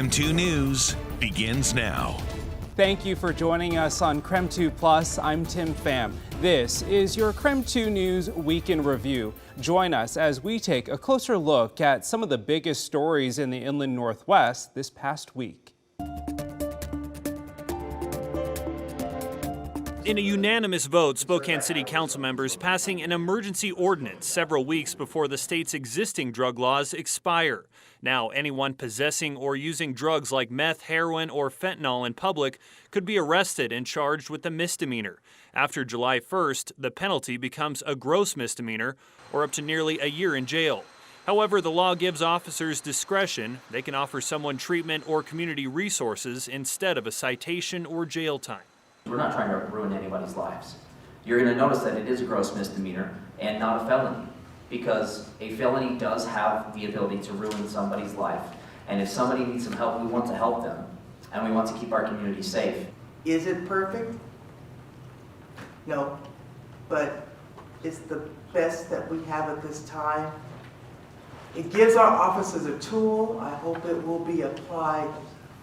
KREM 2 News begins now. Thank you for joining us on KREM 2 Plus. I'm Tim Pham. This is your KREM 2 News Week in Review. Join us as we take a closer look at some of the biggest stories in the Inland Northwest this past week. In a unanimous vote, Spokane City Council members passing an emergency ordinance several weeks before the state's existing drug laws expire. Now, anyone possessing or using drugs like meth, heroin, or fentanyl in public could be arrested and charged with a misdemeanor. After July 1st, the penalty becomes a gross misdemeanor or up to nearly a year in jail. However, the law gives officers discretion. They can offer someone treatment or community resources instead of a citation or jail time. We're not trying to ruin anybody's lives. You're going to notice that it is a gross misdemeanor and not a felony, because a felony does have the ability to ruin somebody's life. And if somebody needs some help, we want to help them, and we want to keep our community safe. Is it perfect? No, but it's the best that we have at this time. It gives our officers a tool. I hope it will be applied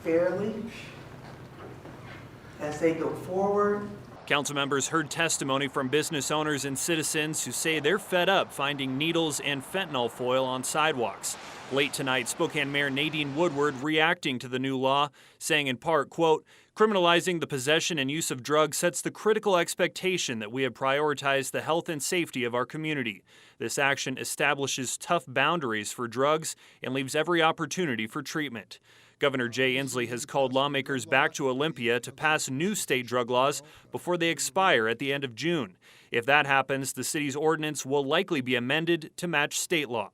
fairly as they go forward. Council members heard testimony from business owners and citizens who say they're fed up finding needles and fentanyl foil on sidewalks. Late tonight, Spokane Mayor Nadine Woodward reacting to the new law, saying in part, quote, "Criminalizing the possession and use of drugs sets the critical expectation that we have prioritized the health and safety of our community. This action establishes tough boundaries for drugs and leaves every opportunity for treatment." Governor Jay Inslee has called lawmakers back to Olympia to pass new state drug laws before they expire at the end of June. If that happens, the city's ordinance will likely be amended to match state law.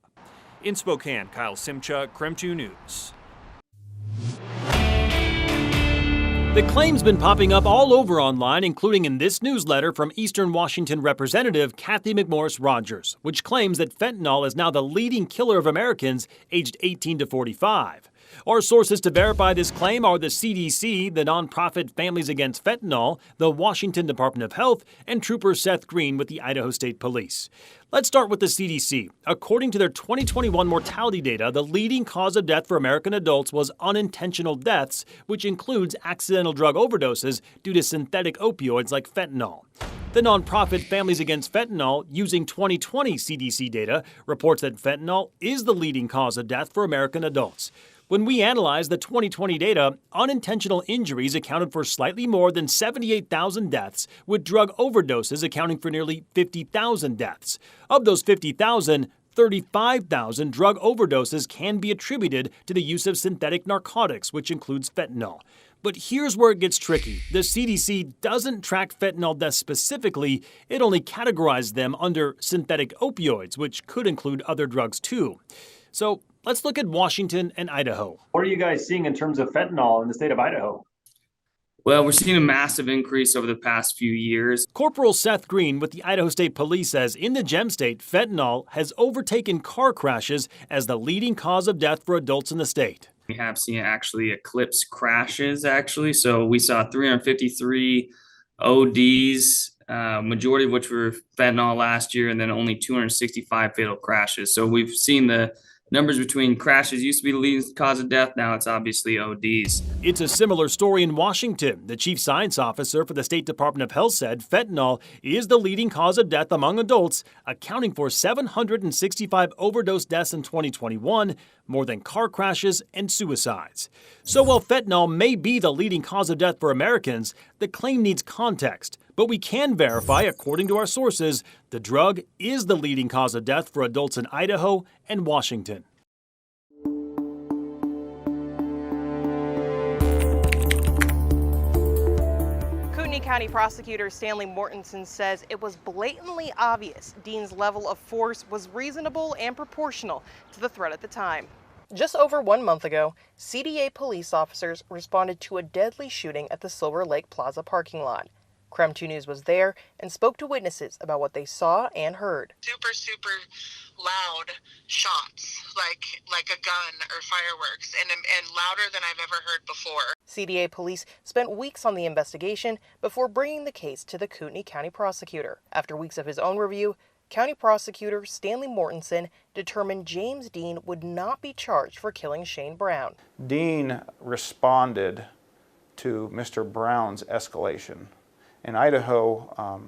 In Spokane, Kyle Simchuk, KREM 2 News. The claim's been popping up all over online, including in this newsletter from Eastern Washington Representative Kathy McMorris Rogers, which claims that fentanyl is now the leading killer of Americans aged 18 to 45. Our sources to verify this claim are the CDC, the nonprofit Families Against Fentanyl, the Washington Department of Health, and Trooper Seth Green with the Idaho State Police. Let's start with the CDC. According to their 2021 mortality data, the leading cause of death for American adults was unintentional deaths, which includes accidental drug overdoses due to synthetic opioids like fentanyl. The nonprofit Families Against Fentanyl, using 2020 CDC data, reports that fentanyl is the leading cause of death for American adults. When we analyzed the 2020 data, unintentional injuries accounted for slightly more than 78,000 deaths, with drug overdoses accounting for nearly 50,000 deaths. Of those 50,000, 35,000 drug overdoses can be attributed to the use of synthetic narcotics, which includes fentanyl. But here's where it gets tricky. The CDC doesn't track fentanyl deaths specifically, it only categorizes them under synthetic opioids, which could include other drugs too. So let's look at Washington and Idaho. What are you guys seeing in terms of fentanyl in the state of Idaho? Well, we're seeing a massive increase over the past few years. Corporal Seth Green with the Idaho State Police says in the Gem State, fentanyl has overtaken car crashes as the leading cause of death for adults in the state. We have seen it actually eclipse crashes, actually. So we saw 353 ODs, majority of which were fentanyl last year, and then only 265 fatal crashes. So we've seen the numbers between crashes used to be the leading cause of death. Now it's obviously ODs. It's a similar story in Washington. The chief science officer for the State Department of Health said fentanyl is the leading cause of death among adults, accounting for 765 overdose deaths in 2021, more than car crashes and suicides. So while fentanyl may be the leading cause of death for Americans, the claim needs context. But we can verify, according to our sources, the drug is the leading cause of death for adults in Idaho and Washington. Kootenai County Prosecutor Stanley Mortensen says it was blatantly obvious Dean's level of force was reasonable and proportional to the threat at the time. Just over 1 month ago, CDA police officers responded to a deadly shooting at the Silver Lake Plaza parking lot. KREM 2 News was there and spoke to witnesses about what they saw and heard. Super loud shots, like a gun or fireworks, and louder than I've ever heard before. CDA police spent weeks on the investigation before bringing the case to the Kootenai County prosecutor. After weeks of his own review, County Prosecutor Stanley Mortensen determined James Dean would not be charged for killing Shane Brown. Dean responded to Mr. Brown's escalation. In Idaho,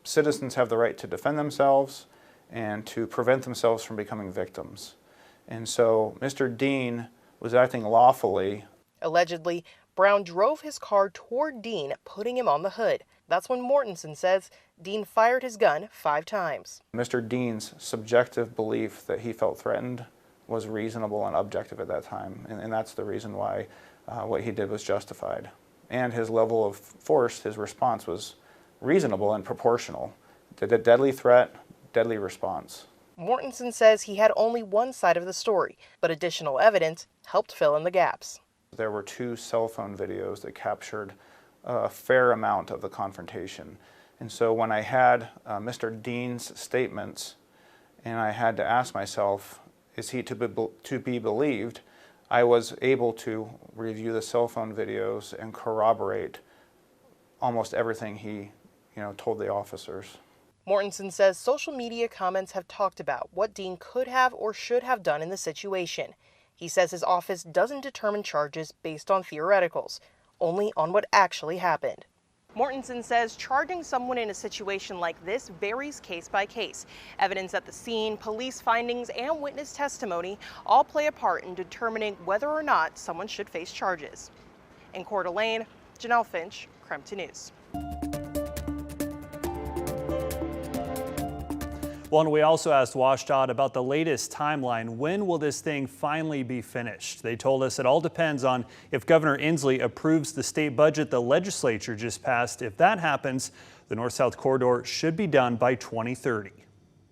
citizens have the right to defend themselves and to prevent themselves from becoming victims. And so Mr. Dean was acting lawfully. Allegedly, Brown drove his car toward Dean, putting him on the hood. That's when Mortensen says Dean fired his gun 5 times. Mr. Dean's subjective belief that he felt threatened was reasonable and objective at that time, and that's the reason why what he did was justified. And his level of force, his response was reasonable and proportional. The deadly threat, deadly response. Mortensen says he had only one side of the story, but additional evidence helped fill in the gaps. There were 2 cell phone videos that captured a fair amount of the confrontation. And so when I had Mr. Dean's statements and I had to ask myself, is he to be believed, I was able to review the cell phone videos and corroborate almost everything he told the officers. Mortensen says social media comments have talked about what Dean could have or should have done in the situation. He says his office doesn't determine charges based on theoreticals, only on what actually happened. Mortensen says charging someone in a situation like this varies case by case. Evidence at the scene, police findings, and witness testimony all play a part in determining whether or not someone should face charges. In Coeur d'Alene, Janelle Finch, Creme News. Well, and we also asked WSDOT about the latest timeline. When will this thing finally be finished? They told us it all depends on if Governor Inslee approves the state budget the legislature just passed. If that happens, the North-South corridor should be done by 2030.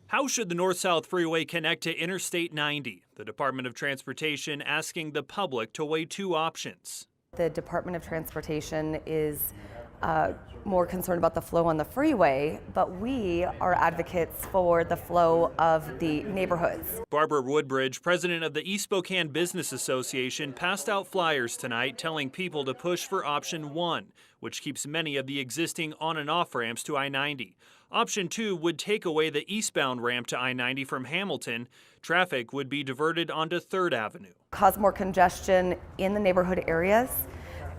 How should the North-South Freeway connect to Interstate 90? The Department of Transportation asking the public to weigh 2 options. The Department of Transportation is more concerned about the flow on the freeway, but we are advocates for the flow of the neighborhoods. Barbara Woodbridge, president of the East Spokane Business Association, passed out flyers tonight telling people to push for option 1, which keeps many of the existing on and off ramps to I-90. Option 2 would take away the eastbound ramp to I-90 from Hamilton. Traffic would be diverted onto 3rd Avenue. Cause more congestion in the neighborhood areas,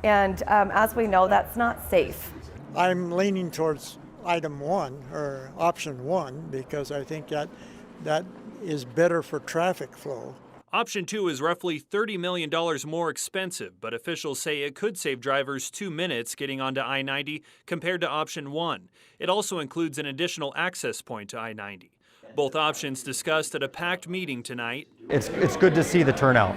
and as we know, that's not safe. I'm leaning towards item 1 or option 1 because I think that is better for traffic flow. Option 2 is roughly $30 million more expensive, but officials say it could save drivers 2 minutes getting onto I-90 compared to option 1. It also includes an additional access point to I-90. Both options discussed at a packed meeting tonight. It's good to see the turnout.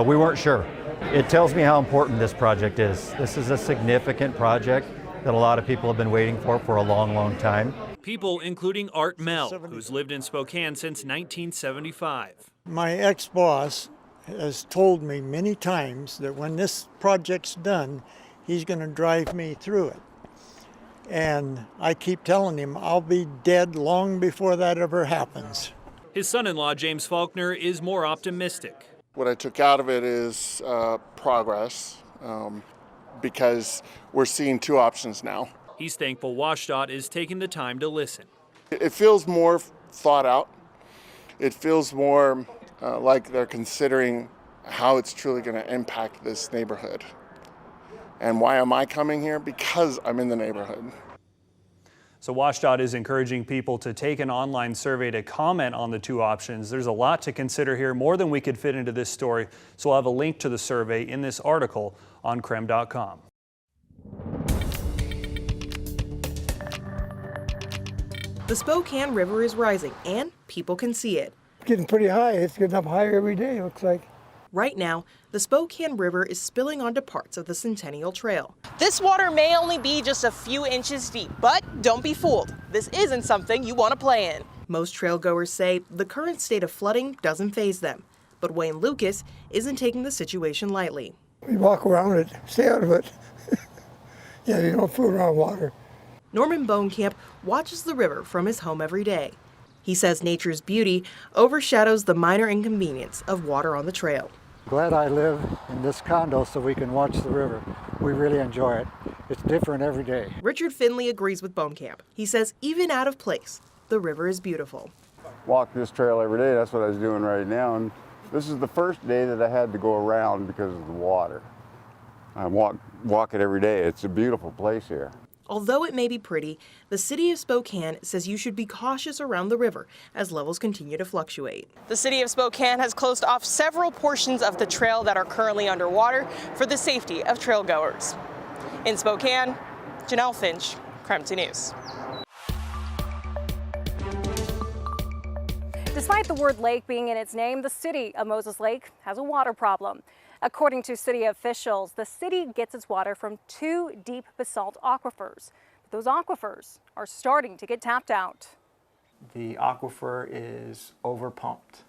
We weren't sure. It tells me how important this project is. This is a significant project that a lot of people have been waiting for a long, long time. People including Art Mell, who's lived in Spokane since 1975. My ex-boss has told me many times that when this project's done, he's going to drive me through it. And I keep telling him I'll be dead long before that ever happens. His son-in-law, James Faulkner, is more optimistic. What I took out of it is progress. Because we're seeing 2 options now. He's thankful WSDOT is taking the time to listen. It feels more thought out. It feels more like they're considering how it's truly going to impact this neighborhood. And why am I coming here? Because I'm in the neighborhood. So WSDOT is encouraging people to take an online survey to comment on the 2 options. There's a lot to consider here, more than we could fit into this story. So I'll have a link to the survey in this article on Creme.com. The Spokane River is rising, and people can see it. It's getting pretty high. It's getting up higher every day, it looks like. Right now, the Spokane River is spilling onto parts of the Centennial Trail. This water may only be just a few inches deep, but don't be fooled. This isn't something you want to play in. Most trailgoers say the current state of flooding doesn't faze them, but Wayne Lucas isn't taking the situation lightly. We walk around it, stay out of it. Yeah, you don't fool around water. Norman Bonecamp watches the river from his home every day. He says nature's beauty overshadows the minor inconvenience of water on the trail. Glad I live in this condo so we can watch the river. We really enjoy it. It's different every day. Richard Finley agrees with Bonecamp. He says even out of place, the river is beautiful. Walk this trail every day, that's what I was doing right now. And this is the first day that I had to go around because of the water. I walk it every day. It's a beautiful place here. Although it may be pretty, the city of Spokane says you should be cautious around the river as levels continue to fluctuate. The city of Spokane has closed off several portions of the trail that are currently underwater for the safety of trail goers. In Spokane, Janelle Finch, Creme News. Despite the word lake being in its name, the city of Moses Lake has a water problem. According to city officials, the city gets its water from 2 deep basalt aquifers. But those aquifers are starting to get tapped out. The aquifer is overpumped.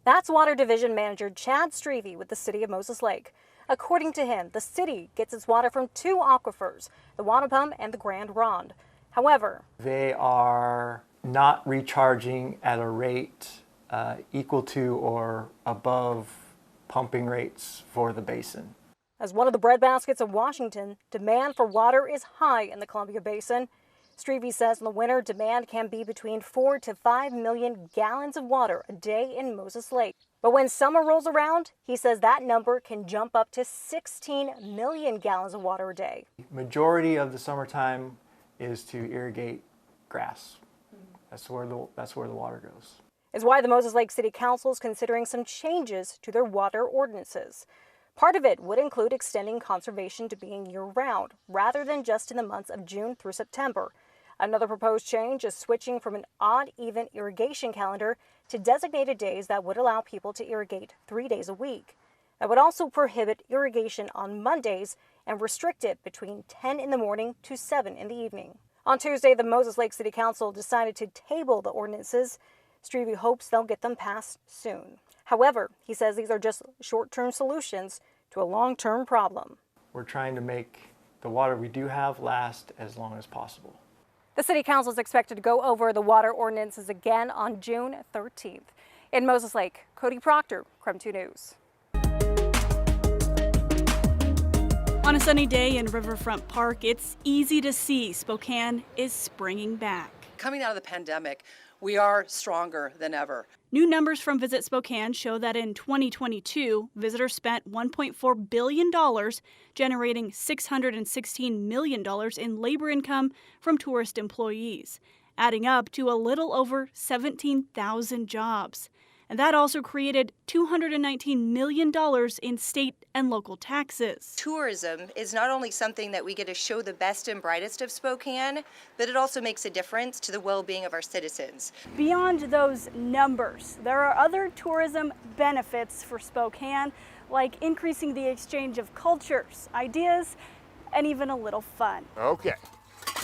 That's Water Division Manager Chad Strevey with the city of Moses Lake. According to him, the city gets its water from 2 aquifers, the Wanapum and the Grand Ronde. However, they are not recharging at a rate equal to or above pumping rates for the basin. As one of the breadbaskets of Washington, demand for water is high in the Columbia Basin. Strevey says in the winter, demand can be between 4 to 5 million gallons of water a day in Moses Lake. But when summer rolls around, he says that number can jump up to 16 million gallons of water a day. Majority of the summertime is to irrigate grass. That's where the water goes. Is why the Moses Lake City Council is considering some changes to their water ordinances. Part of it would include extending conservation to being year-round, rather than just in the months of June through September. Another proposed change is switching from an odd-even irrigation calendar to designated days that would allow people to irrigate 3 days a week. That would also prohibit irrigation on Mondays and restrict it between 10 in the morning to 7 in the evening. On Tuesday, the Moses Lake City Council decided to table the ordinances. Strevey hopes they'll get them passed soon. However, he says these are just short-term solutions to a long-term problem. We're trying to make the water we do have last as long as possible. The City Council is expected to go over the water ordinances again on June 13th. In Moses Lake, Cody Proctor, Creme 2 News. On a sunny day in Riverfront Park, it's easy to see Spokane is springing back. Coming out of the pandemic, we are stronger than ever. New numbers from Visit Spokane show that in 2022, visitors spent $1.4 billion, generating $616 million in labor income from tourist employees, adding up to a little over 17,000 jobs. And that also created $219 million in state and local taxes. Tourism is not only something that we get to show the best and brightest of Spokane, but it also makes a difference to the well-being of our citizens. Beyond those numbers, there are other tourism benefits for Spokane, like increasing the exchange of cultures, ideas, and even a little fun. Okay.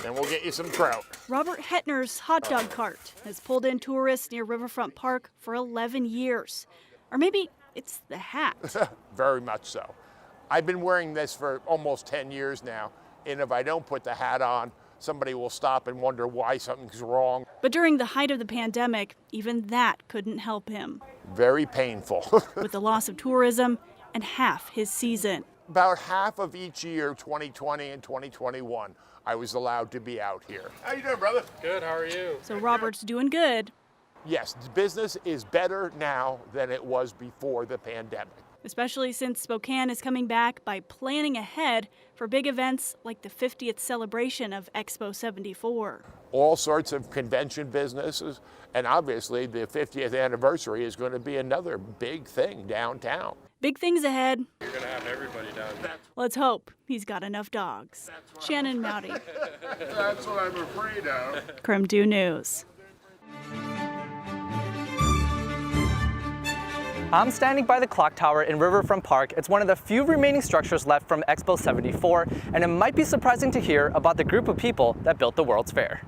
Then we'll get you some trout. Robert Hetner's hot dog cart has pulled in tourists near Riverfront Park for 11 years. Or maybe it's the hat. Very much so. I've been wearing this for almost 10 years now, and if I don't put the hat on, somebody will stop and wonder why something's wrong. But during the height of the pandemic, even that couldn't help him. Very painful. With the loss of tourism and half his season. About half of each year, 2020 and 2021, I was allowed to be out here. How you doing, brother? Good, how are you? So Robert's doing good. Yes, business is better now than it was before the pandemic. Especially since Spokane is coming back by planning ahead for big events like the 50th celebration of Expo 74. All sorts of convention businesses, and obviously the 50th anniversary is going to be another big thing downtown. Big things ahead. You're going to have everybody down there. Let's hope he's got enough dogs. Shannon Mowdy. That's what I'm afraid of. Creme 2 News. I'm standing by the clock tower in Riverfront Park. It's one of the few remaining structures left from Expo 74, and it might be surprising to hear about the group of people that built the World's Fair.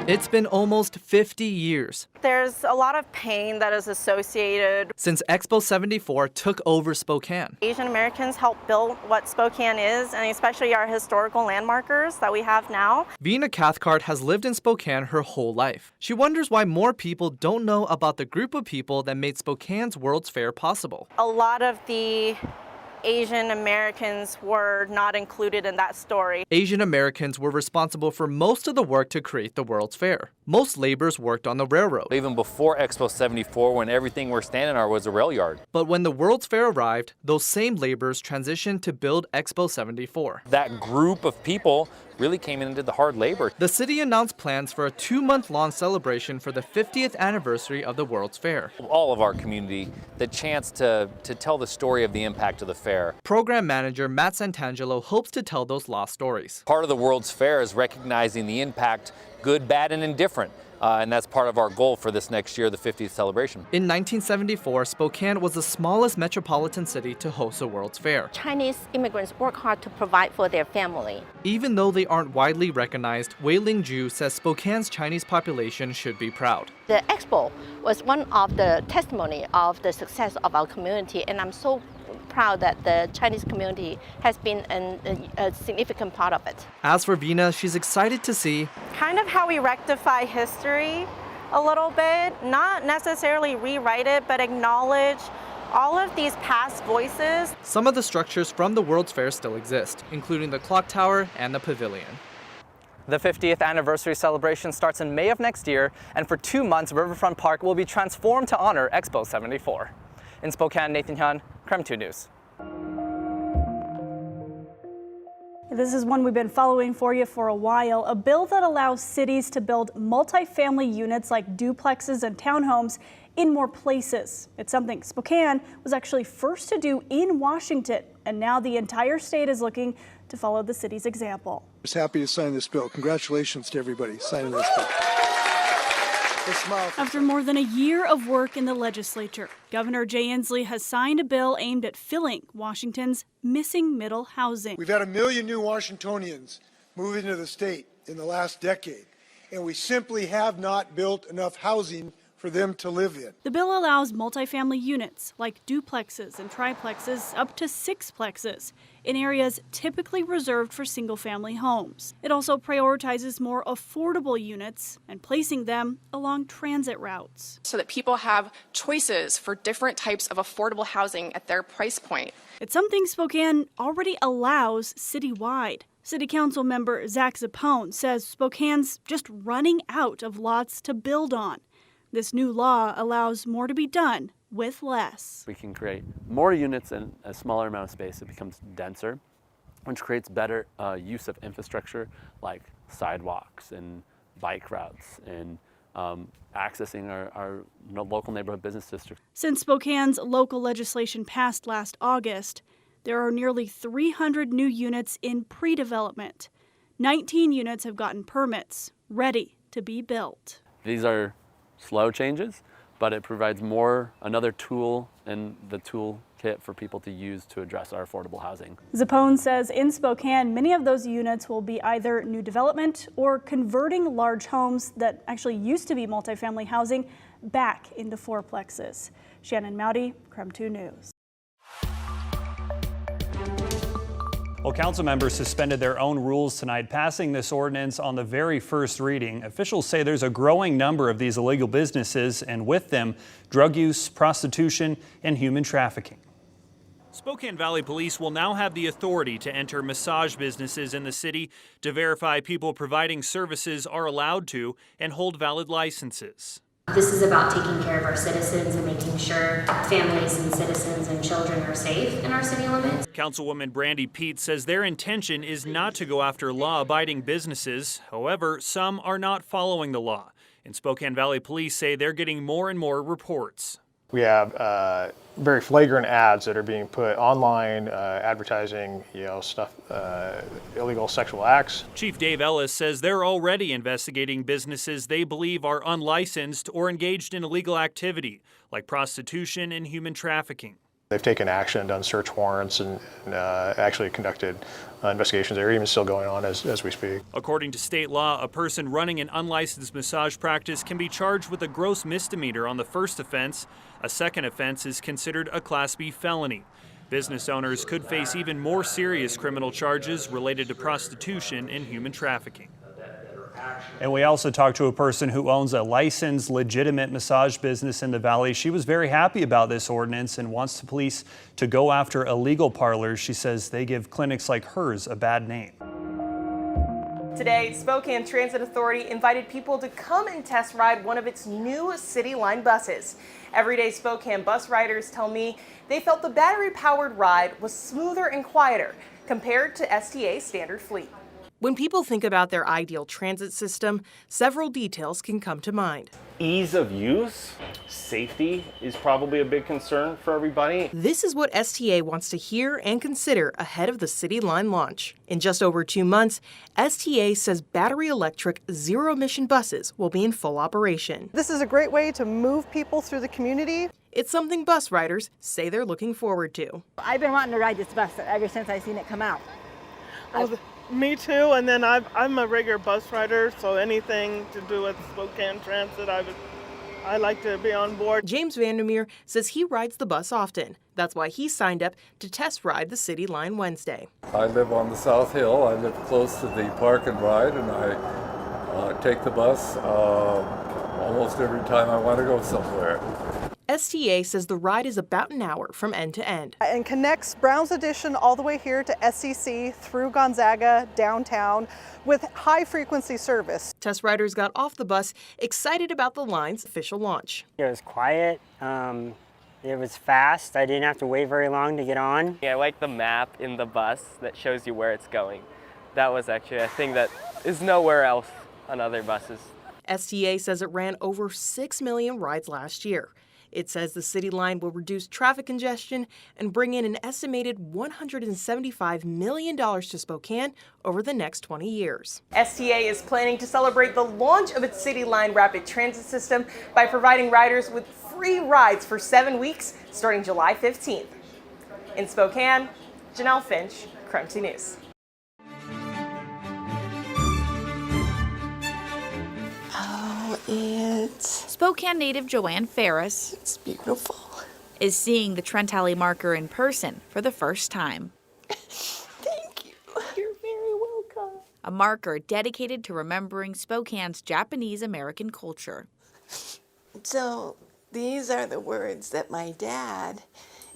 It's been almost 50 years There's a lot of pain that is associated. since Expo 74 took over Spokane. Asian Americans helped build what Spokane is, and especially our historical landmarkers that we have now. Vina Cathcart has lived in Spokane her whole life. She wonders why more people don't know about the group of people that made Spokane's World's Fair possible. A lot of the Asian Americans were not included in that story. Asian Americans were responsible for most of the work to create the World's Fair. Most laborers worked on the railroad. Even before Expo 74, when everything we're standing on was a rail yard. But when the World's Fair arrived, those same laborers transitioned to build Expo 74. That group of people really came in and did the hard labor. The city announced plans for a 2-month-long celebration for the 50th anniversary of the World's Fair. All of our community, the chance to tell the story of the impact of the fair. Program manager Matt Santangelo hopes to tell those lost stories. Part of the World's Fair is recognizing the impact, good, bad, and indifferent. And that's part of our goal for this next year, the 50th celebration. In 1974, Spokane was the smallest metropolitan city to host a World's Fair. Chinese immigrants work hard to provide for their family. Even though they aren't widely recognized, Wei Ling Ju says Spokane's Chinese population should be proud. The Expo was one of the testimony of the success of our community, and I'm so proud that the Chinese community has been a significant part of it. As for Vina, she's excited to see kind of how we rectify history a little bit, not necessarily rewrite it, but acknowledge all of these past voices. Some of the structures from the World's Fair still exist, including the clock tower and the pavilion. The 50th anniversary celebration starts in May of next year, and for 2 months, Riverfront Park will be transformed to honor Expo 74. In Spokane, Nathan Hyun, Creme 2 News. This is one we've been following for you for a while. A bill that allows cities to build multifamily units like duplexes and townhomes in more places. It's something Spokane was actually first to do in Washington, and now the entire state is looking to follow the city's example. I was happy to sign this bill. Congratulations to everybody signing this bill. After more than a year of work in the legislature, Governor Jay Inslee has signed a bill aimed at filling Washington's missing middle housing. We've had 1 million new Washingtonians move into the state in the last decade, and we simply have not built enough housing for them to live in. The bill allows multifamily units like duplexes and triplexes up to 6plexes in areas typically reserved for single-family homes. It also prioritizes more affordable units and placing them along transit routes, so that people have choices for different types of affordable housing at their price point. It's something Spokane already allows citywide. City Council member Zach Zappone says Spokane's just running out of lots to build on. This new law allows more to be done with less. We can create more units in a smaller amount of space. It becomes denser, which creates better use of infrastructure like sidewalks and bike routes and accessing our local neighborhood business district. Since Spokane's local legislation passed last August, there are nearly 300 new units in pre-development. 19 units have gotten permits, ready to be built. These are slow changes, but it provides another tool in the toolkit for people to use to address our affordable housing. Zappone says in Spokane, many of those units will be either new development or converting large homes that actually used to be multifamily housing back into fourplexes. Shannon Mowdy, Creme 2 News. Well, council members suspended their own rules tonight, passing this ordinance on the very first reading. Officials say there's a growing number of these illegal businesses, and with them, drug use, prostitution, and human trafficking. Spokane Valley Police will now have the authority to enter massage businesses in the city to verify people providing services are allowed to and hold valid licenses. This is about taking care of our citizens and making sure families and citizens and children are safe in our city limits. Councilwoman Brandy Pete says their intention is not to go after law-abiding businesses. However, some are not following the law. And Spokane Valley Police say they're getting more and more reports. We have very flagrant ads that are being put online, advertising, stuff, illegal sexual acts. Chief Dave Ellis says they're already investigating businesses they believe are unlicensed or engaged in illegal activity, like prostitution and human trafficking. They've taken action, done search warrants, and actually conducted investigations. They're even still going on as we speak. According to state law, a person running an unlicensed massage practice can be charged with a gross misdemeanor on the first offense. A second offense is considered a Class B felony. Business owners could face even more serious criminal charges related to prostitution and human trafficking. And we also talked to a person who owns a licensed, legitimate massage business in the Valley. She was very happy about this ordinance and wants the police to go after illegal parlors. She says they give clinics like hers a bad name. Today, Spokane Transit Authority invited people to come and test ride one of its new City Line buses. Everyday Spokane bus riders tell me they felt the battery-powered ride was smoother and quieter compared to STA's standard fleet. When people think about their ideal transit system, several details can come to mind. Ease of use, safety is probably a big concern for everybody. This is what STA wants to hear and consider ahead of the City Line launch. In just over 2 months, STA says battery electric zero-emission buses will be in full operation. This is a great way to move people through the community. It's something bus riders say they're looking forward to. I've been wanting to ride this bus ever since I've seen it come out. Me too, and then I'm a regular bus rider, so anything to do with Spokane Transit, I like to be on board. James Vandermeer says he rides the bus often. That's why he signed up to test ride the City Line Wednesday. I live on the South Hill. I live close to the park and ride, and I take the bus almost every time I want to go somewhere. STA says the ride is about an hour from end to end. And connects Browns Addition all the way here to SCC through Gonzaga, downtown, with high-frequency service. Test riders got off the bus excited about the line's official launch. It was quiet. It was fast. I didn't have to wait very long to get on. I like the map in the bus that shows you where it's going. That was actually a thing that is nowhere else on other buses. STA says it ran over 6 million rides last year. It says the City Line will reduce traffic congestion and bring in an estimated $175 million to Spokane over the next 20 years. STA is planning to celebrate the launch of its City Line rapid transit system by providing riders with free rides for 7 weeks starting July 15th. In Spokane, Janelle Finch, Creme News. Spokane native Joanne Ferris, it's beautiful, is seeing the Trent Alley marker in person for the first time. Thank you. You're very welcome. A marker dedicated to remembering Spokane's Japanese-American culture. So these are the words that my dad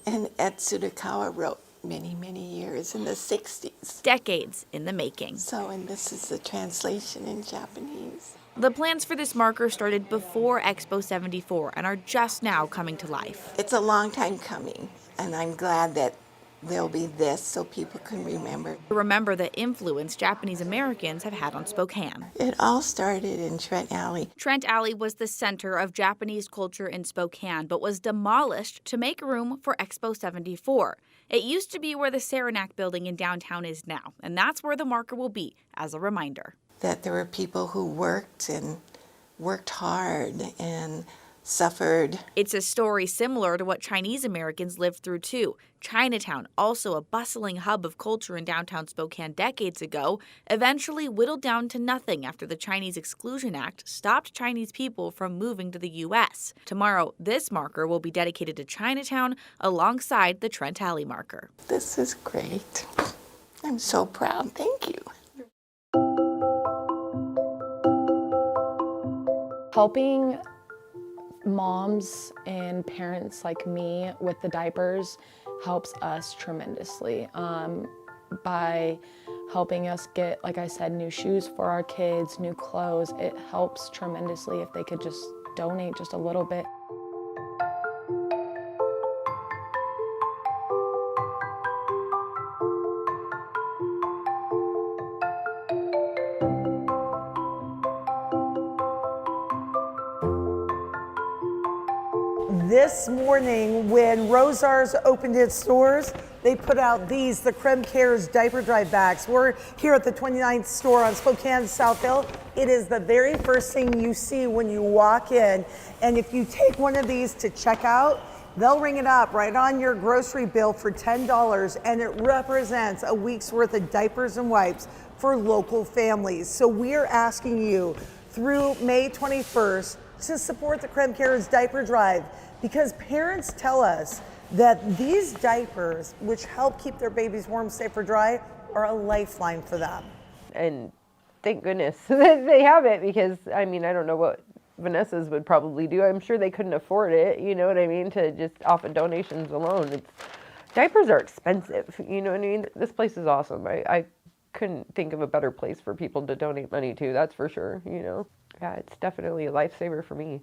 and Ed Tsudakawa wrote many, many years in the 60s. Decades in the making. So, and this is the translation in Japanese. The plans for this marker started before Expo 74 and are just now coming to life. It's a long time coming, and I'm glad that there'll be this so people can remember. Remember the influence Japanese Americans have had on Spokane. It all started in Trent Alley. Trent Alley was the center of Japanese culture in Spokane, but was demolished to make room for Expo 74. It used to be where the Saranac building in downtown is now, and that's where the marker will be as a reminder. That there were people who worked hard and suffered. It's a story similar to what Chinese Americans lived through too. Chinatown, also a bustling hub of culture in downtown Spokane decades ago, eventually whittled down to nothing after the Chinese Exclusion Act stopped Chinese people from moving to the U.S. Tomorrow, this marker will be dedicated to Chinatown alongside the Trent Alley marker. This is great. I'm so proud. Thank you. Helping moms and parents like me with the diapers helps us tremendously by helping us get, like I said, new shoes for our kids, new clothes. It helps tremendously if they could just donate just a little bit. This morning, when Rosar's opened its doors, they put out these, the Creme Cares diaper drive bags. We're here at the 29th store on Spokane South Hill. It is the very first thing you see when you walk in. And if you take one of these to check out, they'll ring it up right on your grocery bill for $10, and it represents a week's worth of diapers and wipes for local families. So we're asking you through May 21st to support the Creme Cares diaper drive, because parents tell us that these diapers, which help keep their babies warm, safe, or dry, are a lifeline for them. And thank goodness that they have it, because I mean, I don't know what Vanessa's would probably do. I'm sure they couldn't afford it, you know what I mean, to just off of donations alone. Diapers are expensive, you know what I mean? This place is awesome. I couldn't think of a better place for people to donate money to, that's for sure, you know. Yeah, it's definitely a lifesaver for me.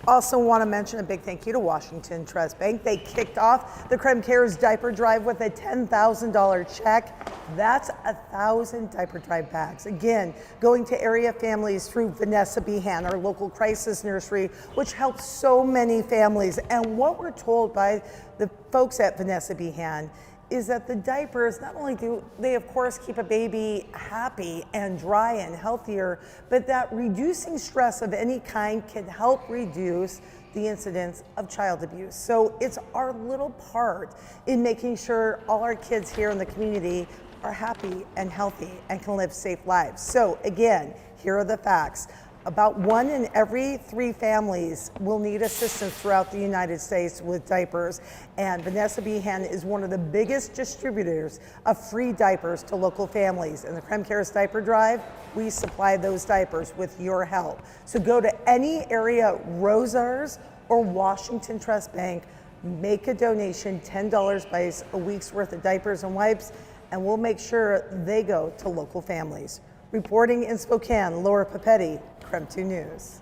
Also want to mention a big thank you to Washington Trust Bank. They kicked off the Creme Cares diaper drive with a $10,000 check. That's 1,000 diaper drive bags. Again, going to area families through Vanessa Behan, our local crisis nursery, which helps so many families. And what we're told by the folks at Vanessa Behan is that the diapers, not only do they of course keep a baby happy and dry and healthier, but that reducing stress of any kind can help reduce the incidence of child abuse. So it's our little part in making sure all our kids here in the community are happy and healthy and can live safe lives. So again, here are the facts. About 1 in every 3 families will need assistance throughout the United States with diapers, and Vanessa Behan is one of the biggest distributors of free diapers to local families. In the Creme Cares Diaper Drive, we supply those diapers with your help. So go to any area Rosars or Washington Trust Bank, make a donation, $10 buys a week's worth of diapers and wipes, and we'll make sure they go to local families. Reporting in Spokane, Laura Papetti, Creme 2 News.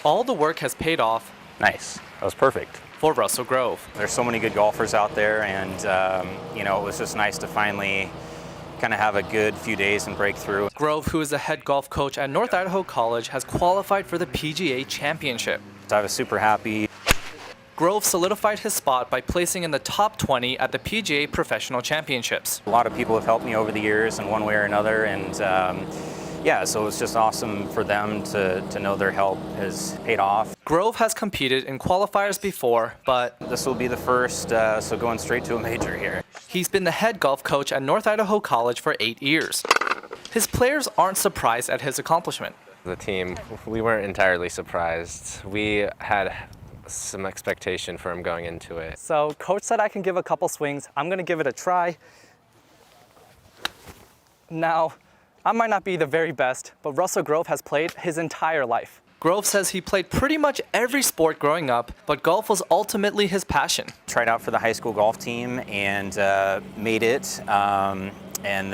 All the work has paid off. Nice. That was perfect. For Russell Grove. There's so many good golfers out there, and you know, it was just nice to finally kind of have a good few days and break through. Grove, who is the head golf coach at North Idaho College, has qualified for the PGA Championship. So I was super happy. Grove solidified his spot by placing in the top 20 at the PGA Professional Championships. A lot of people have helped me over the years in one way or another, and yeah, so it's just awesome for them to know their help has paid off. Grove has competed in qualifiers before, but this will be the first, so going straight to a major here. He's been the head golf coach at North Idaho College for 8 years. His players aren't surprised at his accomplishment. The team, we weren't entirely surprised. We had some expectation for him going into it. So coach said I can give a couple swings. I'm gonna give it a try. Now, I might not be the very best, but Russell Grove has played his entire life. Grove says he played pretty much every sport growing up, but golf was ultimately his passion. Tried out for the high school golf team and made it, and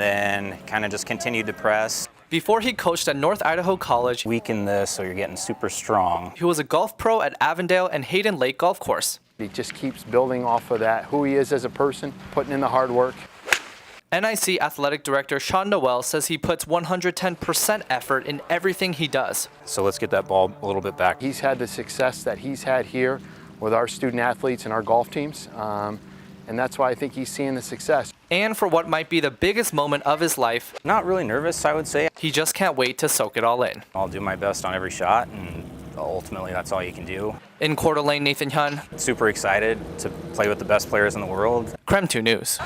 then kind of just continued to press. Before he coached at North Idaho College, weaken this so you're getting super strong. He was a golf pro at Avondale and Hayden Lake Golf Course. He just keeps building off of that, who he is as a person, putting in the hard work. NIC Athletic Director Sean Noel says he puts 110% effort in everything he does. So let's get that ball a little bit back. He's had the success that he's had here with our student athletes and our golf teams, and that's why I think he's seeing the success. And for what might be the biggest moment of his life, not really nervous, I would say. He just can't wait to soak it all in. I'll do my best on every shot, and ultimately that's all you can do. In Coeur d'Alene, Nathan Hyun. Super excited to play with the best players in the world. Creme 2 News.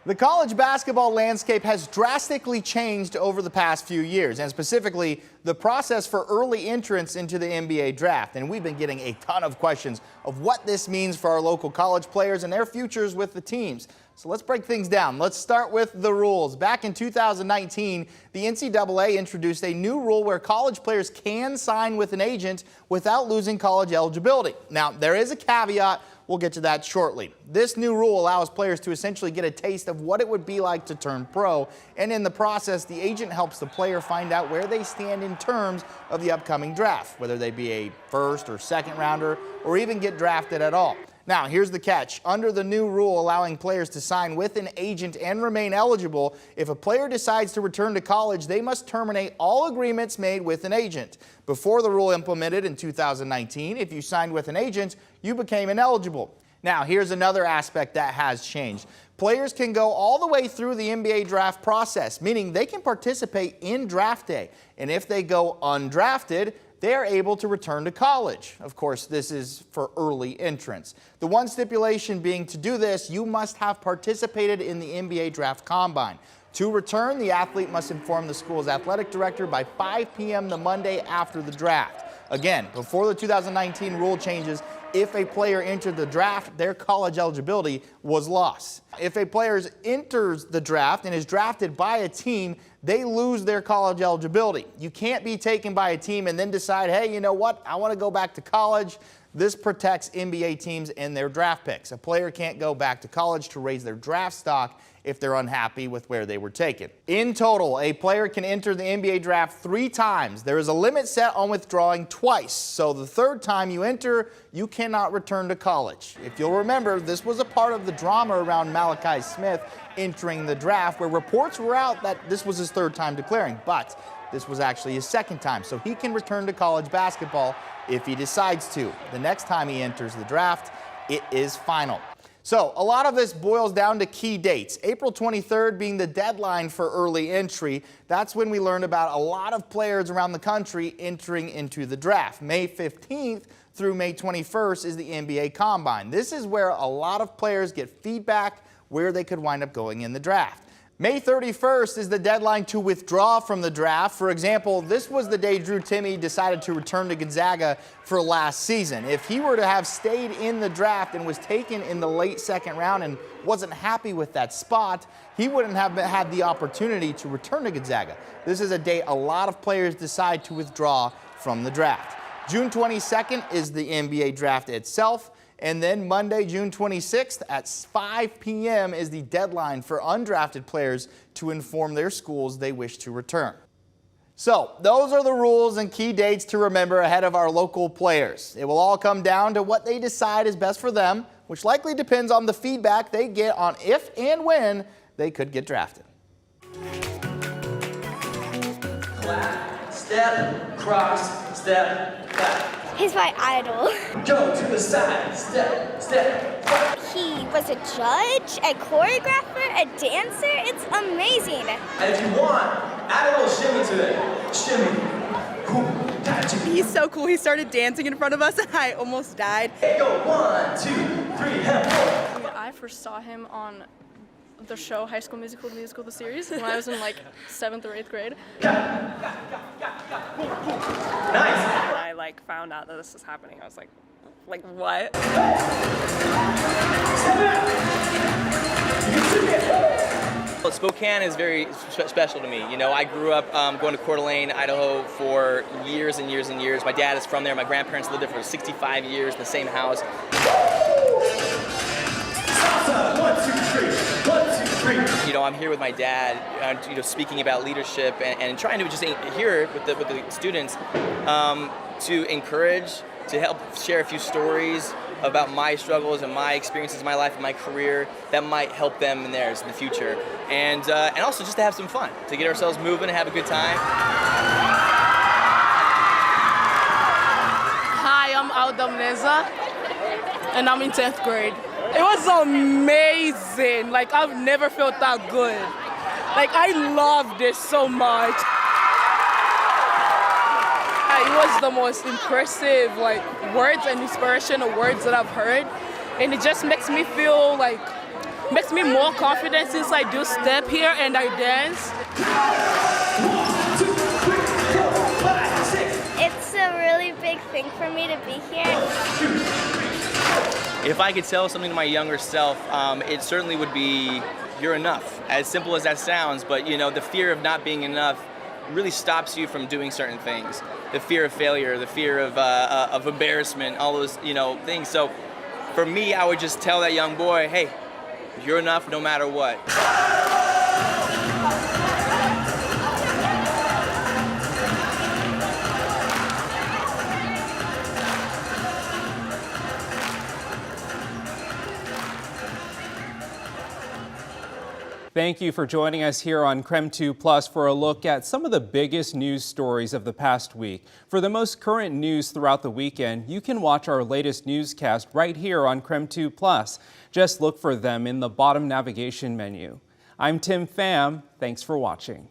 The college basketball landscape has drastically changed over the past few years, and specifically the process for early entrance into the NBA draft. And we've been getting a ton of questions of what this means for our local college players and their futures with the teams. So let's break things down. Let's start with the rules. Back in 2019, the NCAA introduced a new rule where college players can sign with an agent without losing college eligibility. Now, there is a caveat. We'll get to that shortly. This new rule allows players to essentially get a taste of what it would be like to turn pro, and in the process, the agent helps the player find out where they stand in terms of the upcoming draft, whether they be a first or second rounder, or even get drafted at all. Now, here's the catch. Under the new rule allowing players to sign with an agent and remain eligible, if a player decides to return to college, they must terminate all agreements made with an agent. Before the rule implemented in 2019, if you signed with an agent, you became ineligible. Now, here's another aspect that has changed. Players can go all the way through the NBA draft process, meaning they can participate in draft day. And if they go undrafted, they are able to return to college. Of course, this is for early entrance. The one stipulation being to do this, you must have participated in the NBA Draft Combine. To return, the athlete must inform the school's athletic director by 5 p.m. the Monday after the draft. Again, before the 2019 rule changes, if a player entered the draft, their college eligibility was lost. If a player enters the draft and is drafted by a team, they lose their college eligibility. You can't be taken by a team and then decide, hey, you know what, I want to go back to college. This protects NBA teams and their draft picks. A player can't go back to college to raise their draft stock if they're unhappy with where they were taken. In total, a player can enter the NBA draft 3 times. There is a limit set on withdrawing twice. So the 3rd time you enter, you cannot return to college. If you'll remember, this was a part of the drama around Malachi Smith entering the draft, where reports were out that this was his 3rd time declaring, but this was actually his 2nd time. So he can return to college basketball if he decides to. The next time he enters the draft, it is final. So a lot of this boils down to key dates. April 23rd being the deadline for early entry. That's when we learned about a lot of players around the country entering into the draft. May 15th through May 21st is the NBA Combine. This is where a lot of players get feedback where they could wind up going in the draft. May 31st is the deadline to withdraw from the draft. For example, this was the day Drew Timme decided to return to Gonzaga for last season. If he were to have stayed in the draft and was taken in the late 2nd round and wasn't happy with that spot, he wouldn't have had the opportunity to return to Gonzaga. This is a day a lot of players decide to withdraw from the draft. June 22nd is the NBA draft itself. And then Monday, June 26th at 5 p.m. is the deadline for undrafted players to inform their schools they wish to return. So those are the rules and key dates to remember ahead of our local players. It will all come down to what they decide is best for them, which likely depends on the feedback they get on if and when they could get drafted. Clap, step, cross, step, clap. He's my idol. Go to the side, step, step, clap. He was a judge, a choreographer, a dancer. It's amazing. And if you want, add a little shimmy to it. Shimmy. He's so cool. He started dancing in front of us and I almost died. Go 1, 2, 3, and 4. I first saw him on the show High School Musical, the series, when I was in like 7th or 8th grade. Nice. When I like found out that this was happening, I was like what? Well, Spokane is very special to me. You know, I grew up going to Coeur d'Alene, Idaho for years and years and years. My dad is from there. My grandparents lived there for 65 years in the same house. 1, 2, 3. 1, 2, 3. You know, I'm here with my dad, you know, speaking about leadership and trying to just hear with the students to encourage, to help share a few stories about my struggles and my experiences in my life and my career that might help them in theirs in the future. And also just to have some fun, to get ourselves moving and have a good time. Hi, I'm Aldam Neza, and I'm in 10th grade. It was amazing. Like, I've never felt that good. Like, I loved it so much. It was the most impressive, like, words and inspirational words that I've heard. And it just makes me feel like, makes me more confident since I do step here and I dance. 1, 2, 3, 4, 5, 6. It's a really big thing for me to be here. If I could tell something to my younger self, it certainly would be, you're enough. As simple as that sounds, but you know, the fear of not being enough really stops you from doing certain things. The fear of failure, the fear of embarrassment, all those, you know, things. So for me, I would just tell that young boy, hey, you're enough no matter what. Thank you for joining us here on Creme 2 Plus for a look at some of the biggest news stories of the past week. For the most current news throughout the weekend, you can watch our latest newscast right here on Creme 2 Plus. Just look for them in the bottom navigation menu. I'm Tim Pham. Thanks for watching.